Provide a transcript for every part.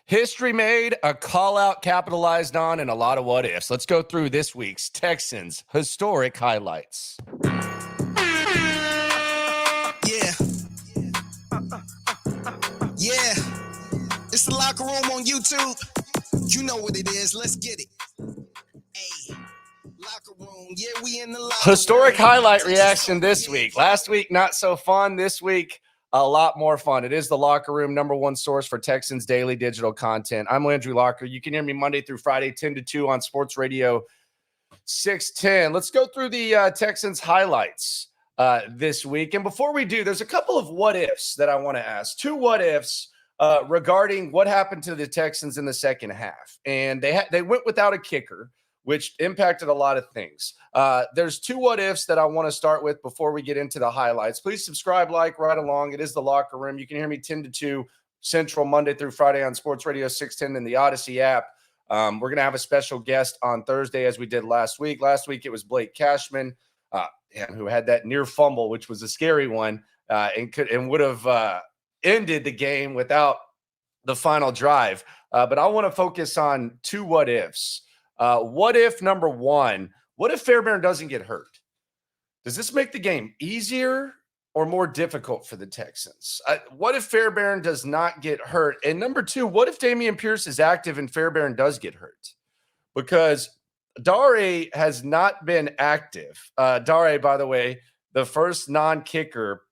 History made, a call out capitalized on, and a lot of what ifs. Let's go through this week's Texans historic highlights. Yeah. Yeah. It's the Locker Room on YouTube. You know what it is. Let's get it. Hey. Locker Room. Yeah, we in the locker Historic room. highlight reaction this week. Last week, not so fun. This week, a lot more fun. It is the Locker Room, #1 source for Texans daily digital content. I'm Landry Locker. You can hear me Monday through Friday, 10 to 2 on Sports Radio 610. Let's go through the Texans highlights this week. And before we do, there's a couple of what ifs that I want to ask. Two what ifs regarding what happened to the Texans in the second half. And they went without a kicker, which impacted a lot of things. There's two what ifs that I want to start with before we get into the highlights. Please subscribe, like, right along. It is the Locker Room. You can hear me 10 to 2 Central Monday through Friday on Sports Radio 610 and the Odyssey app. We're going to have a special guest on Thursday as we did last week. Last week, it was Blake Cashman, who had that near fumble, which was a scary one, and would have ended the game without the final drive. But I want to focus on two what ifs. What if, number one, what if Fairbairn doesn't get hurt? Does this make the game easier or more difficult for the Texans? What if Fairbairn does not get hurt? And number two, what if Dameon Pierce is active and Fairbairn does get hurt? Because Dare has not been active. Dare, by the way, the first non-kicker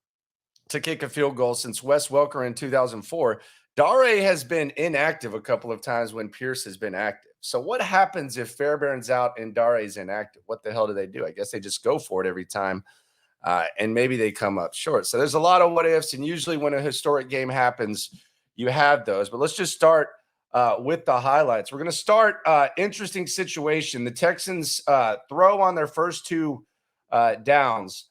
to kick a field goal since Wes Welker in 2004. Dare has been inactive a couple of times when Pierce has been active. So what happens if Fairbairn's out and Dare's inactive? What the hell do they do? I guess they just go for it every time, and maybe they come up short. So there's a lot of what ifs, and usually when a historic game happens, you have those. But let's just start with the highlights. We're going to start interesting situation. The Texans throw on their first two downs.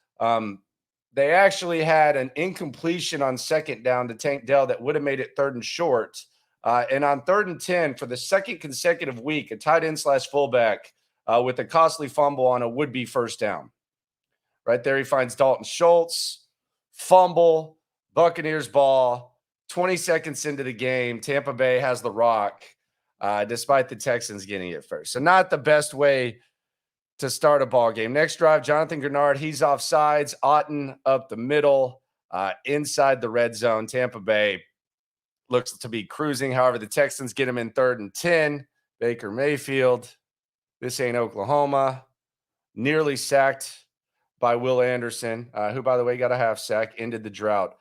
They actually had an incompletion on second down to Tank Dell that would have made it 3rd and short. And on 3rd and 10, for the second consecutive week, a tight end / fullback with a costly fumble on a would-be first down. Right there, he finds Dalton Schultz, fumble, Buccaneers ball, 20 seconds into the game. Tampa Bay has the rock, despite the Texans getting it first. So not the best way to start a ball game. Next drive, Jonathan Grenard, he's off sides. Otten up the middle, inside the red zone. Tampa Bay looks to be cruising. However, the Texans get him in 3rd and 10. Baker Mayfield, this ain't Oklahoma, nearly sacked by Will Anderson, who, by the way, got a half sack, ended the drought.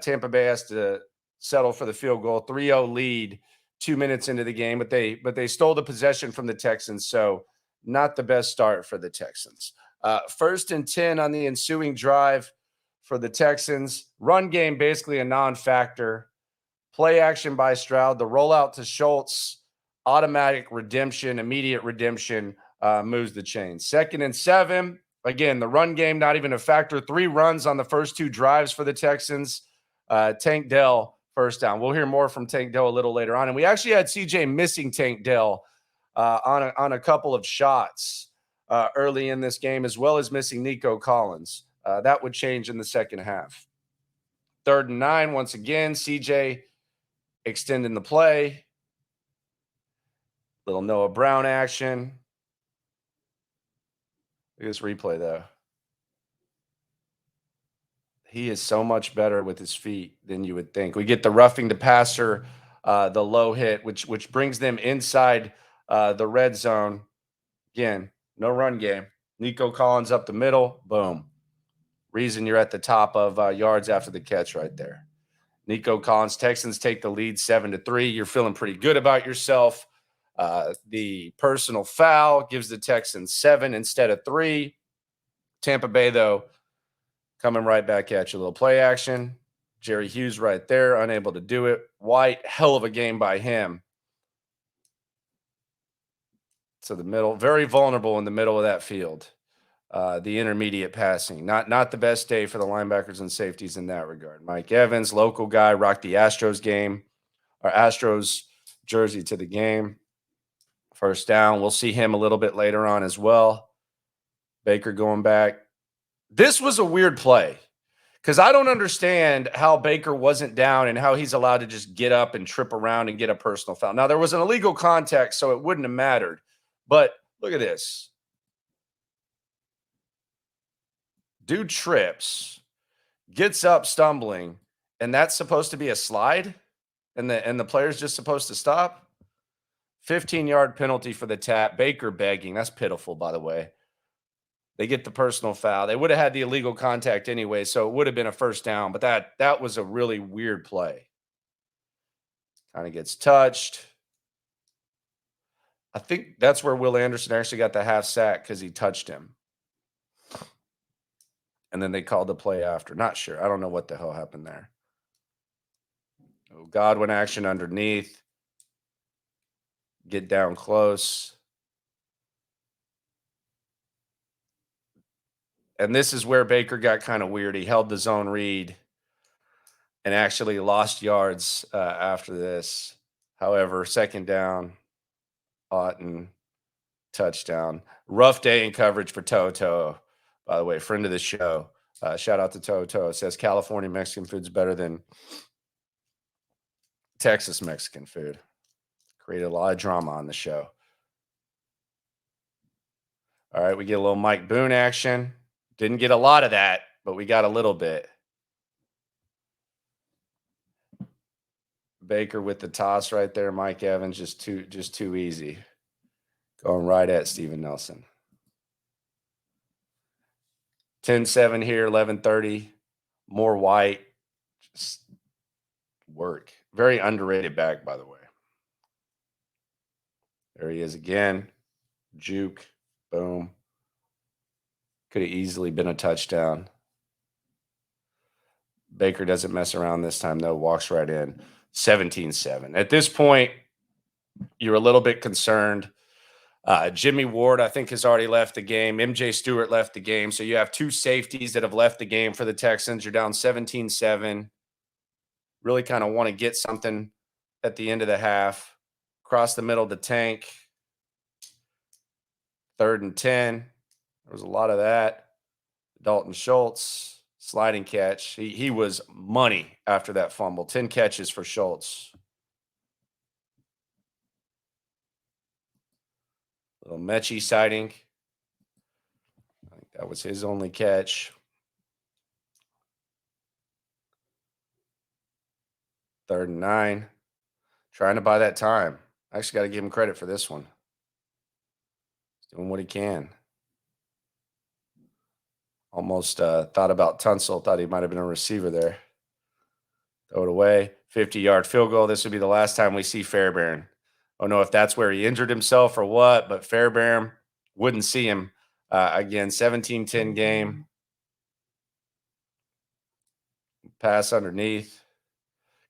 Tampa Bay has to settle for the field goal, 3-0 lead 2 minutes into the game, but they stole the possession from the Texans, so not the best start for the Texans. 1st and 10 on the ensuing drive for the Texans. Run game basically a non-factor. Play action by Stroud. The rollout to Schultz, automatic redemption, immediate redemption, moves the chain. 2nd and 7. Again, the run game not even a factor. 3 runs on the first 2 drives for the Texans. Tank Dell, first down. We'll hear more from Tank Dell a little later on. And we actually had CJ missing Tank Dell on a couple of shots early in this game, as well as missing Nico Collins. That would change in the second half. 3rd and 9, once again, CJ extending the play. Little Noah Brown action. Look at this replay, though. He is so much better with his feet than you would think. We get the roughing the passer, the low hit, which brings them inside the red zone. Again, no run game. Nico Collins up the middle. Boom. Reason you're at the top of yards after the catch right there. Nico Collins, Texans take the lead 7-3. You're feeling pretty good about yourself. The personal foul gives the Texans 7 instead of 3. Tampa Bay, though, coming right back at you. A little play action. Jerry Hughes right there, unable to do it. White, hell of a game by him. To the middle, very vulnerable in the middle of that field. The intermediate passing, not the best day for the linebackers and safeties in that regard. Mike Evans, local guy, rocked the Astros jersey to the game. First down, we'll see him a little bit later on as well. Baker going back. This was a weird play Because I don't understand how Baker wasn't down and how he's allowed to just get up and trip around and get a personal foul. Now, there was an illegal contact, so it wouldn't have mattered. But look at this. Dude trips, gets up stumbling, and that's supposed to be a slide? And the player's just supposed to stop? 15-yard penalty for the tap. Baker begging. That's pitiful, by the way. They get the personal foul. They would have had the illegal contact anyway, so it would have been a first down. But that was a really weird play. Kind of gets touched. I think that's where Will Anderson actually got the half sack because he touched him. And then they called the play after. Not sure. I don't know what the hell happened there. Oh, Godwin action underneath. Get down close. And this is where Baker got kind of weird. He held the zone read and actually lost yards after this. However, second down, Otten, touchdown. Rough day in coverage for Toto. By the way, friend of the show. Shout out to Toto. Says California Mexican food's better than Texas Mexican food. Created a lot of drama on the show. All right, we get a little Mike Boone action. Didn't get a lot of that, but we got a little bit. Baker with the toss right there. Mike Evans just too easy. Going right at Steven Nelson. 10-7 here, 11:30. More White. Just work. Very underrated back, by the way. There he is again. Juke. Boom. Could have easily been a touchdown. Baker doesn't mess around this time, though. Walks right in. 17-7. At this point, you're a little bit concerned. Jimmy Ward, I think, has already left the game. MJ Stewart left the game. So you have two safeties that have left the game for the Texans. You're down 17-7. Really kind of want to get something at the end of the half. Cross the middle to Tank. 3rd and 10. There was a lot of that. Dalton Schultz, sliding catch. He was money after that fumble. 10 catches for Schultz. Little Mechie sighting. I think that was his only catch. 3rd and 9. Trying to buy that time. I actually got to give him credit for this one. He's doing what he can. Almost thought about Tunsil. Thought he might have been a receiver there. Throw it away. 50-yard field goal. This would be the last time we see Fairbairn. I don't know if that's where he injured himself or what, but Fairbairn wouldn't see him. Again, 17-10 game. Pass underneath.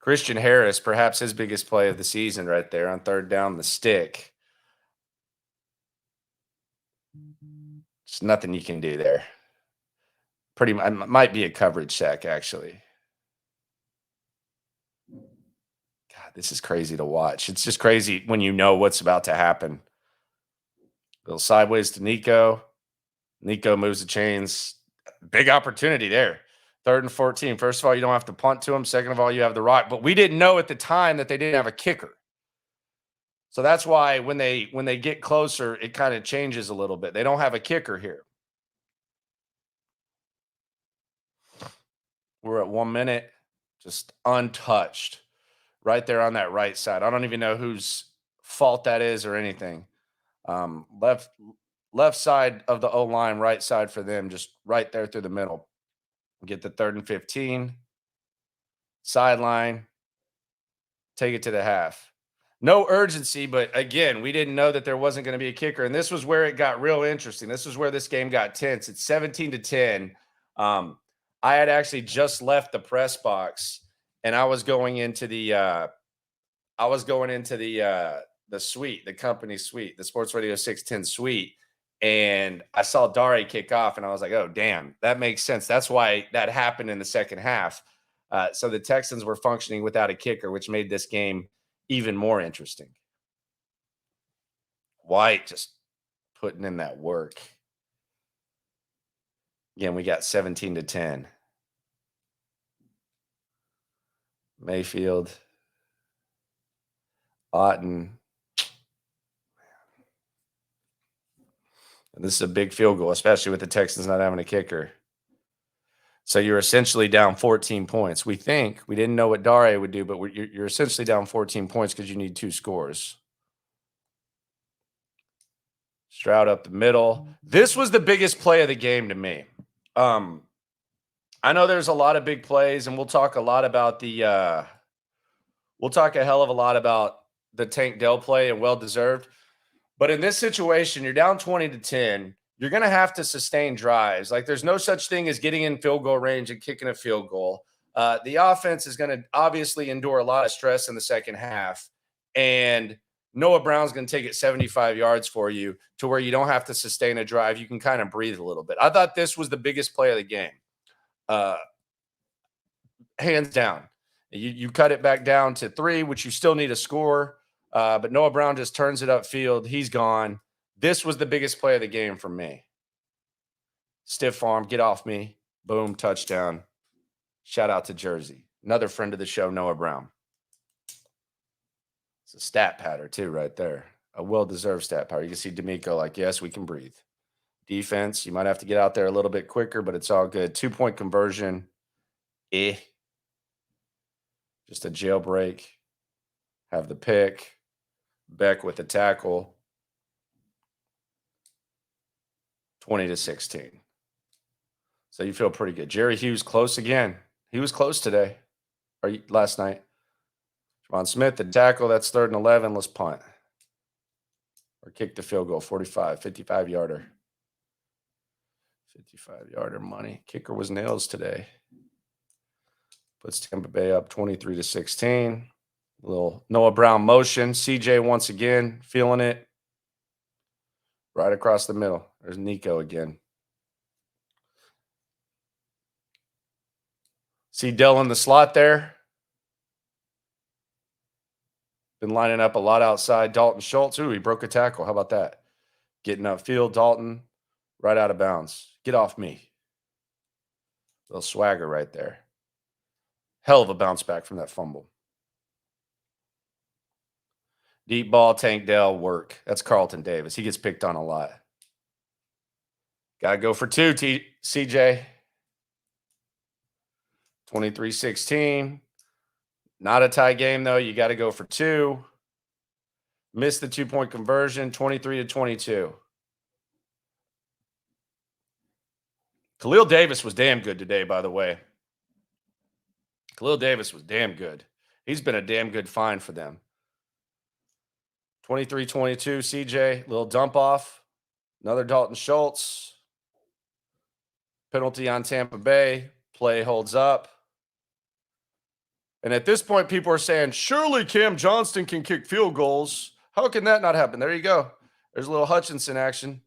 Christian Harris, perhaps his biggest play of the season right there on 3rd down the stick. There's nothing you can do there. Pretty much might be a coverage sack, actually. God, this is crazy to watch. It's just crazy when you know what's about to happen. A little sideways to Nico. Nico moves the chains. Big opportunity there. 3rd and 14. First of all, you don't have to punt to him. Second of all, you have the rock. But we didn't know at the time that they didn't have a kicker. So that's why when they get closer, it kind of changes a little bit. They don't have a kicker here. We're at 1 minute, just untouched, right there on that right side. I don't even know whose fault that is or anything. Left side of the O-line, right side for them, just right there through the middle. Get the 3rd and 15. Sideline. Take it to the half. No urgency, but again, we didn't know that there wasn't going to be a kicker. And this was where it got real interesting. This was where this game got tense. It's 17-10. I had actually just left the press box and I was going into the suite, the company suite, the Sports Radio 610 suite. And I saw Dari kick off and I was like, oh, damn, that makes sense. That's why that happened in the second half. So the Texans were functioning without a kicker, which made this game even more interesting. White just putting in that work. Again, we got 17-10. Mayfield. Otten. And this is a big field goal, especially with the Texans not having a kicker. So you're essentially down 14 points. We didn't know what Dare would do, but you're essentially down 14 points because you need 2 scores. Stroud up the middle. This was the biggest play of the game to me. I know there's a lot of big plays, and we'll talk a lot about we'll talk a hell of a lot about the Tank Dell play, and well deserved. But in this situation, you're down 20-10. You're going to have to sustain drives. Like, there's no such thing as getting in field goal range and kicking a field goal. The offense is going to obviously endure a lot of stress in the second half. And Noah Brown's going to take it 75 yards for you to where you don't have to sustain a drive. You can kind of breathe a little bit. I thought this was the biggest play of the game. Hands down. You cut it back down to 3, which you still need a score. But Noah Brown just turns it upfield. He's gone. This was the biggest play of the game for me. Stiff arm, get off me. Boom, touchdown. Shout out to Jersey. Another friend of the show, Noah Brown. It's a stat patter, too, right there. A well-deserved stat patter. You can see D'Amico like, yes, we can breathe. Defense, you might have to get out there a little bit quicker, but it's all good. 2-point conversion. Just a jailbreak. Have the pick. Beck with the tackle. 20-16. So you feel pretty good. Jerry Hughes close again. He was close today or last night. Javon Smith, the tackle. That's 3rd and 11. Let's punt. Or kick the field goal. 45, 55-yarder. 55-yarder money. Kicker was nails today. Puts Tampa Bay up 23-16. Little Noah Brown motion. CJ once again feeling it. Right across the middle. There's Nico again. See Dell in the slot there. Been lining up a lot outside. Dalton Schultz. Ooh, he broke a tackle. How about that? Getting upfield. Dalton right out of bounds. Get off me. Little swagger right there. Hell of a bounce back from that fumble. Deep ball, Tank Dell, work. That's Carlton Davis. He gets picked on a lot. Got to go for 2, CJ. 23-16. Not a tie game, though. You got to go for 2. Missed the 2-point conversion, 23-22. Khalil Davis was damn good today, by the way. Khalil Davis was damn good. He's been a damn good find for them. 23-22, CJ. Little dump off. Another Dalton Schultz. Penalty on Tampa Bay. Play holds up. And at this point, people are saying, surely Cam Johnston can kick field goals. How can that not happen? There you go. There's a little Hutchinson action.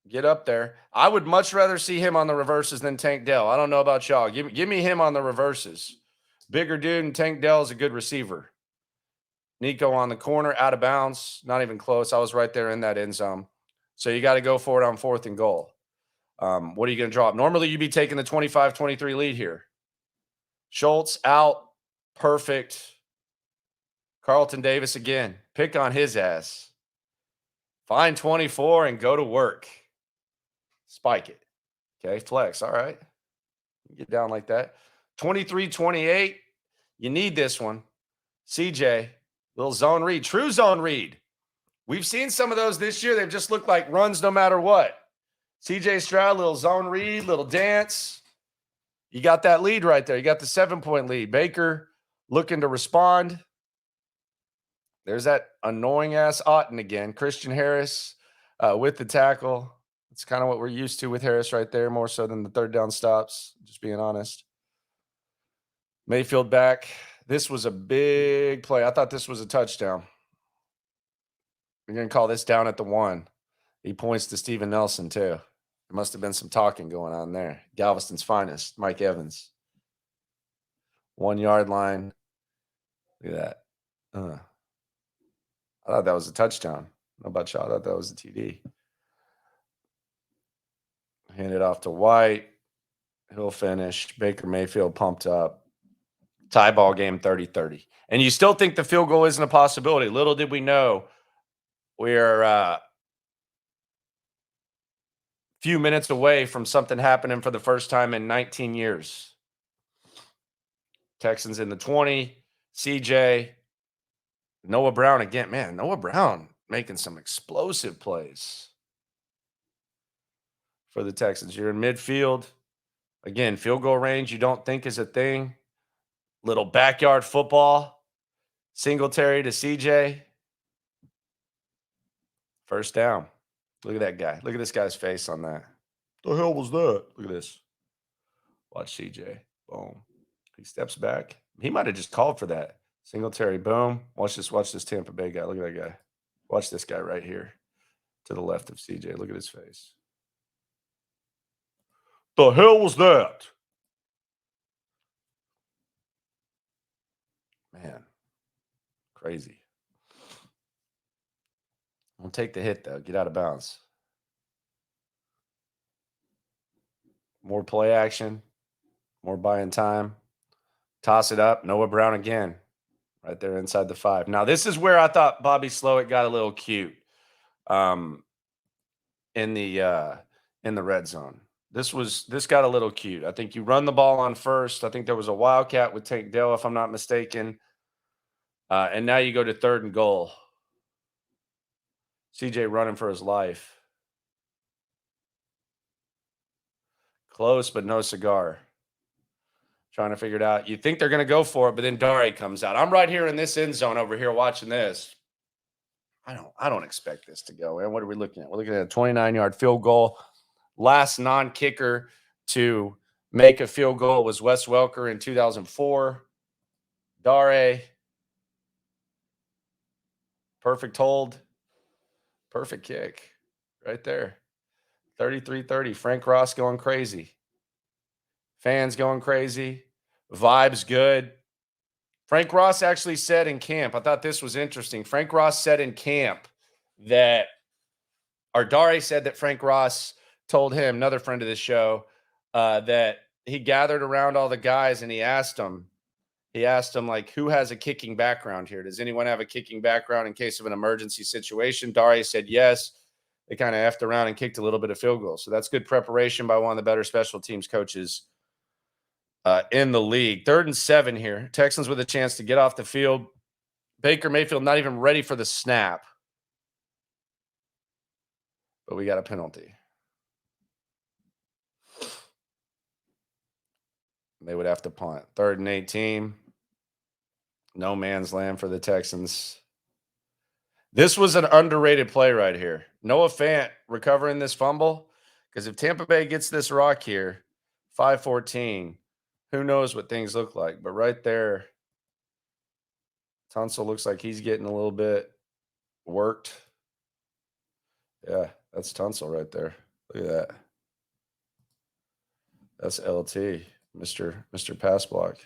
Get up there. I would much rather see him on the reverses than Tank Dell. I don't know about y'all. Give me him on the reverses. Bigger dude, and Tank Dell is a good receiver. Nico on the corner, out of bounds. Not even close. I was right there in that end zone. So you got to go for it on 4th and goal. What are you going to drop? Normally, you'd be taking the 25-23 lead here. Schultz out. Perfect. Carlton Davis again. Pick on his ass. Find 24 and go to work. Spike it. Okay, flex. All right. Get down like that. 23-28. You need this one. CJ, little zone read. True zone read. We've seen some of those this year. They've just looked like runs no matter what. CJ Stroud, little zone read, little dance. You got that lead right there. You got the 7-point lead. Baker looking to respond. There's that annoying-ass Otten again. Christian Harris with the tackle. It's kind of what we're used to with Harris right there, more so than the 3rd down stops, just being honest. Mayfield back. This was a big play. I thought this was a touchdown. We're going to call this down at the 1. He points to Steven Nelson, too. There must have been some talking going on there. Galveston's finest, Mike Evans. 1-yard line. Look at that. I thought that was a touchdown. I don't know about y'all. I thought that was a TD. Hand it off to White. He'll finish. Baker Mayfield pumped up. Tie ball game 30-30. And you still think the field goal isn't a possibility. Little did we know we are a few minutes away from something happening for the first time in 19 years. Texans in the 20. CJ. Noah Brown again. Man, Noah Brown making some explosive plays for the Texans. You're in midfield. Again, field goal range you don't think is a thing. Little backyard football. Singletary to CJ. First down. Look at that guy. Look at this guy's face on that. The hell was that? Look at this. Watch CJ. Boom. He steps back. He might have just called for that. Singletary. Boom. Watch this Tampa Bay guy. Look at that guy. Watch this guy right here to the left of CJ. Look at his face. The hell was that? Man. Crazy. Don't take the hit, though. Get out of bounds. More play action. More buying time. Toss it up. Noah Brown again. Right there inside the 5. Now, this is where I thought Bobby Slowick got a little cute in the red zone. This got a little cute. I think you run the ball on first. I think there was a wildcat with Tank Dell, if I'm not mistaken. And now you go to 3rd and goal. CJ running for his life. Close, but no cigar. Trying to figure it out. You think they're going to go for it, but then Dare comes out. I'm right here in this end zone over here watching this. I don't expect this to go. And what are we looking at? We're looking at a 29-yard field goal. Last non-kicker to make a field goal was Wes Welker in 2004. Dare. Perfect hold. Perfect kick. Right there. 33-30. Frank Ross going crazy. Fans going crazy. Vibes good. Frank Ross actually said in camp, I thought this was interesting. Frank Ross said in camp that, or Dare said that Frank Ross told him, another friend of the show, that he gathered around all the guys and he asked them, like, who has a kicking background here? Does anyone have a kicking background in case of an emergency situation? Dare said yes. They kind of effed around and kicked a little bit of field goal. So that's good preparation by one of the better special teams coaches in the league. 3rd and 7 here. Texans with a chance to get off the field. Baker Mayfield not even ready for the snap. But we got a penalty. They would have to punt. 3rd and 18. No man's land for the Texans. This was an underrated play right here. Noah Fant recovering this fumble. Because if Tampa Bay gets this rock here, 5-14, who knows what things look like. But right there, Tunsil looks like he's getting a little bit worked. Yeah, that's Tunsil right there. Look at that. That's LT, Mr. Pass Block.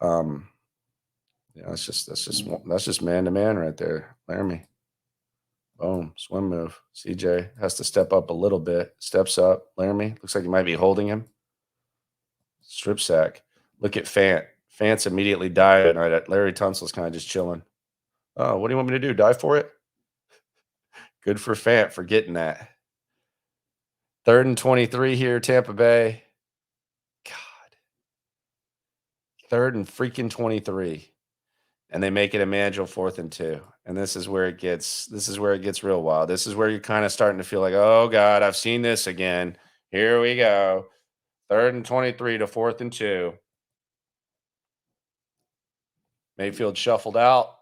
Yeah, that's just man to man right there. Laramie. Boom. Swim move. CJ has to step up a little bit. Steps up. Laramie. Looks like he might be holding him. Strip sack. Look at Fant. Fant's immediately diving right at Larry Tunsil's kind of just chilling. Oh, what do you want me to do? Dive for it? Good for Fant for getting that. 3rd and 23 here, Tampa Bay. God. 3rd and freaking 23. And they make it a manageable 4th and 2. And this is where it gets real wild. This is where you're kind of starting to feel like, oh God, I've seen this again. Here we go. 3rd and 23 to 4th and 2. Mayfield shuffled out.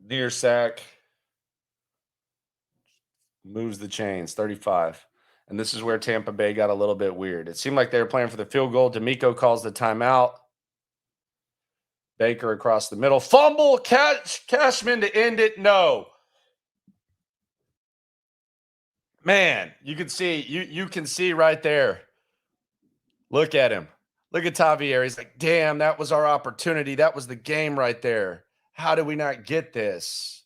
Near sack. Moves the chains. 35. And this is where Tampa Bay got a little bit weird. It seemed like they were playing for the field goal. D'Amico calls the timeout. Baker across the middle. Fumble. Cashman to end it. No. Man, you can see you can see right there. Look at him. Look at Tavier. He's like, damn, that was our opportunity. That was the game right there. How did we not get this?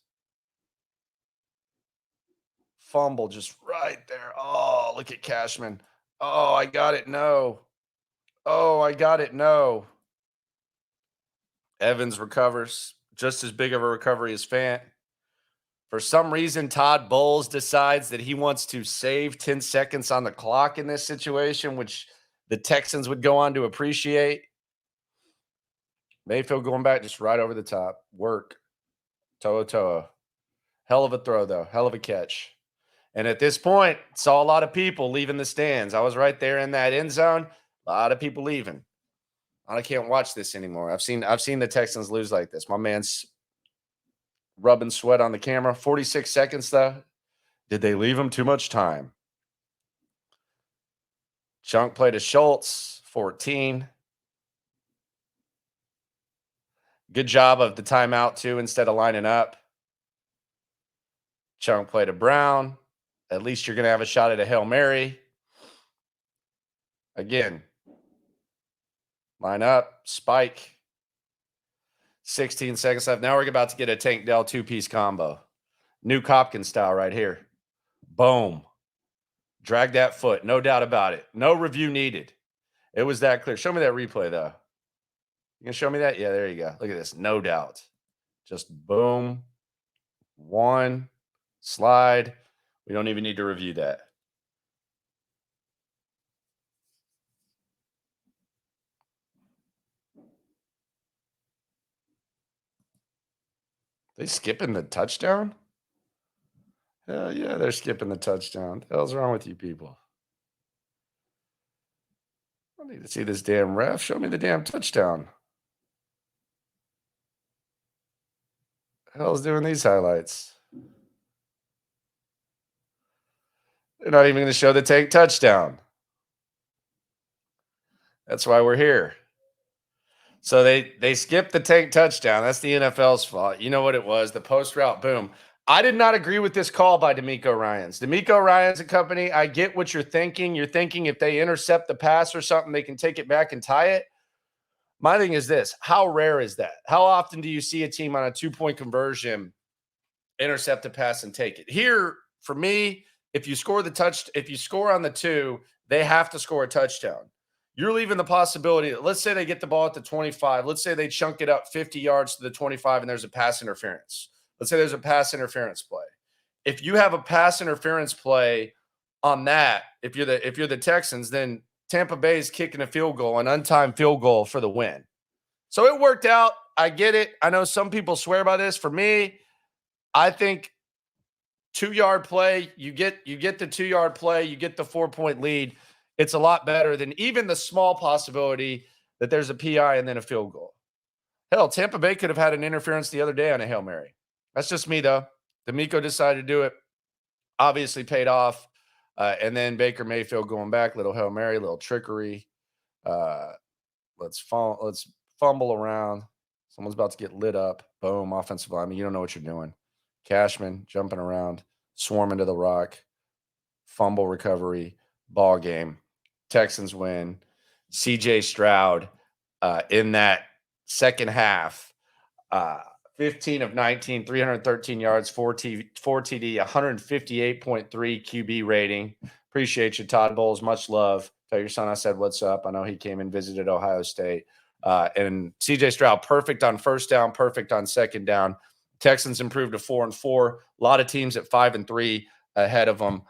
fumble just right there. Oh, look at Cashman. Oh, I got it. No. Oh, I got it. No. Evans recovers. Just as big of a recovery as Fant. For some reason, Todd Bowles decides that he wants to save 10 seconds on the clock in this situation, which the Texans would go on to appreciate. Mayfield going back just right over the top. Work. Toa. Hell of a throw, though. Hell of a catch. And at this point, saw a lot of people leaving the stands. I was right there in that end zone. A lot of people leaving. I can't watch this anymore. I've seen the Texans lose like this. My man's rubbing sweat on the camera. 46 seconds, though. Did they leave him too much time? Chunk play to Schultz, 14. Good job of the timeout, too, instead of lining up. Chunk play to Brown. At least you're going to have a shot at a Hail Mary. Again, line up, spike. 16 seconds left. Now we're about to get a Tank Dell two-piece combo. New Hopkins style right here. Boom. Drag that foot. No doubt about it. No review needed. It was that clear. Show me that replay, though. You can show me that? Yeah, there you go. Look at this. No doubt. Just boom. One. Slide. We don't even need to review that. They skipping the touchdown? Hell yeah, they're skipping the touchdown. What the hell's wrong with you people? I need to see this damn ref. Show me the damn touchdown. The hell's doing these highlights? They're not even going to show the Tank touchdown. That's why we're here. So they skipped the Tank touchdown. That's the NFL's fault. You know what it was? The post route boom. I did not agree with this call by D'Amico Ryans. D'Amico Ryans and company, I get what you're thinking. You're thinking if they intercept the pass or something, they can take it back and tie it. My thing is this. How rare is that? How often do you see a team on a 2-point conversion intercept a pass and take it? Here, for me, if you score on the 2, they have to score a touchdown. You're leaving the possibility that, let's say they get the ball at the 25. Let's say they chunk it up 50 yards to the 25 and there's a pass interference. Let's say there's a pass interference play. If you have a pass interference play on that, if you're the Texans, then Tampa Bay is kicking a field goal, an untimed field goal for the win. So it worked out. I get it. I know some people swear by this. For me, I think 2-yard play, you get the 2-yard play, you get the 4-point lead. It's a lot better than even the small possibility that there's a PI and then a field goal. Hell, Tampa Bay could have had an interference the other day on a Hail Mary. That's just me, though. D'Amico decided to do it. Obviously paid off. And then Baker Mayfield going back, little Hail Mary, little trickery. Let's fumble around. Someone's about to get lit up. Boom, offensive lineman. You don't know what you're doing. Cashman jumping around, swarming to the rock. Fumble recovery, ball game. Texans win. CJ Stroud in that second half, 15 of 19, 313 yards, 4 TD, 158.3 QB rating. Appreciate you, Todd Bowles. Much love. Tell your son I said what's up. I know he came and visited Ohio State. And CJ Stroud, perfect on first down, perfect on second down. Texans improved to 4-4. A lot of teams at 5-3 ahead of them.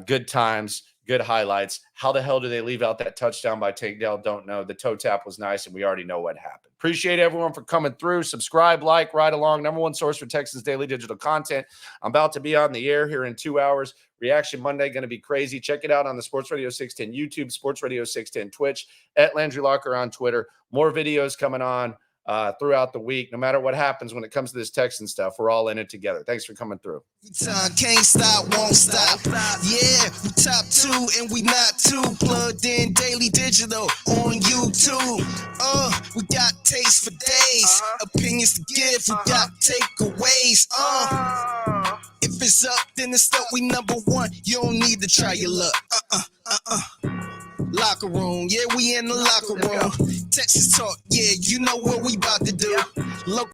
Good times, good highlights. How the hell do they leave out that touchdown by Tank Dell? Don't know. The toe tap was nice, and we already know what happened. Appreciate everyone for coming through. Subscribe, like, ride along. #1 source for Texans daily digital content. I'm about to be on the air here in 2 hours. Reaction Monday going to be crazy. Check it out on the Sports Radio 610 YouTube, Sports Radio 610 Twitch, at Landry Locker on Twitter. More videos coming on throughout the week. No matter what happens when it comes to this Texan stuff, we're all in it together. Thanks for coming through. Time can't stop, won't stop. Yeah, we top 2 and we not too plugged in daily digital on YouTube. We got taste for days, opinions to give, we got takeaways. If it's up, then it's up. We #1. You don't need to try your luck. Locker room, yeah, we in the locker room. Texas talk, yeah, you know what we about to do.